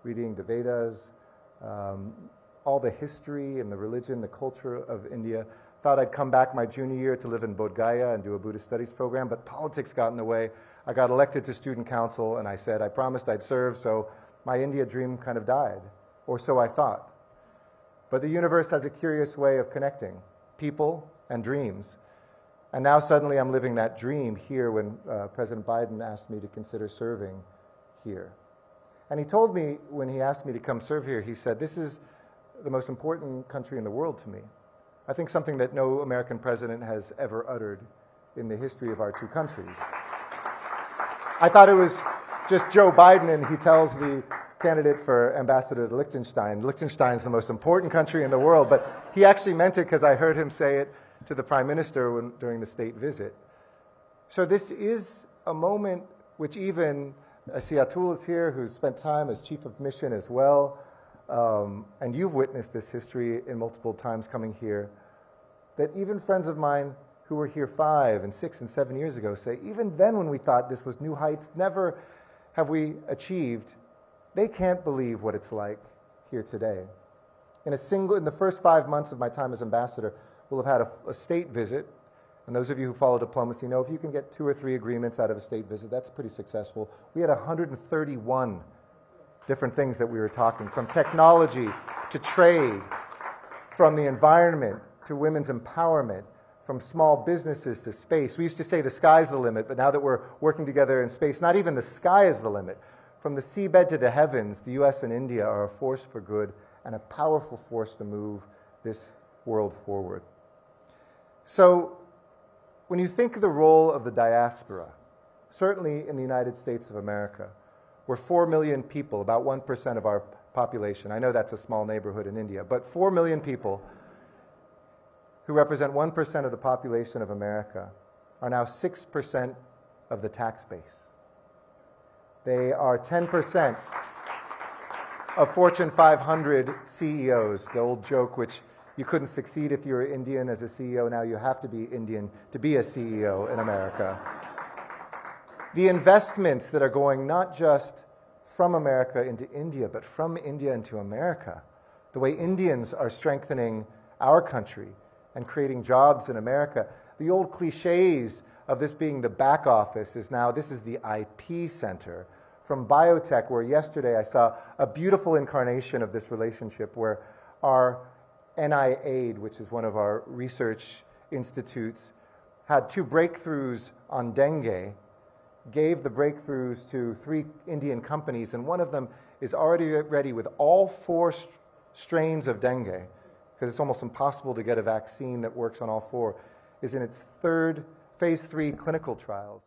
reading the Vedas, all the history and the religion, the culture of India. Thought I'd come back my junior year to live in Bodh Gaya and do a Buddhist studies program, but politics got in the way. I got elected to student council, and I said I promised I'd serve, so my India dream kind of died, or so I thought. But the universe has a curious way of connecting people and dreams. And now suddenly I'm living that dream here when President Biden asked me to consider serving here. And he told me, when he asked me to come serve here, he said, "This is the most important country in the world to me." I think something that no American president has ever uttered in the history of our two countries. I thought it was just Joe Biden, and he tells the candidate for ambassador to Liechtenstein's the most important country in the world, but he actually meant it because I heard him say it to the prime minister during the state visit. So this is a moment which even Atul is here, who's spent time as chief of mission as well, and you've witnessed this history in multiple times coming here, that even friends of mine who were here 5 and 6 and 7 years ago say, even then when we thought this was new heights, never have we achieved, they can't believe what it's like here today. In the first 5 months of my time as ambassador, we'll have had a state visit, and those of you who follow diplomacy know if you can get 2 or 3 agreements out of a state visit, that's pretty successful. We had 131 different things that we were talking, from technology to trade, from the environment to women's empowerment, from small businesses to space. We used to say the sky's the limit, but now that we're working together in space, not even the sky is the limit. From the seabed to the heavens, the US and India are a force for good and a powerful force to move this world forward. So when you think of the role of the diaspora, certainly in the United States of America, we're 4 million people, about 1% of our population. I know that's a small neighborhood in India, but 4 million people who represent 1% of the population of America are now 6% of the tax base. They are 10% of Fortune 500 CEOs, the old joke which you couldn't succeed if you were Indian as a CEO, now you have to be Indian to be a CEO in America. The investments that are going not just from America into India, but from India into America, the way Indians are strengthening our country and creating jobs in America. The old cliches of this being the back office is now, this is the IP center. From biotech, where yesterday I saw a beautiful incarnation of this relationship where our NIAID, which is one of our research institutes, had 2 breakthroughs on dengue, gave the breakthroughs to 3 Indian companies, and one of them is already ready with all 4 strains of dengue, because it's almost impossible to get a vaccine that works on all 4, is in its 3rd phase 3 clinical trials.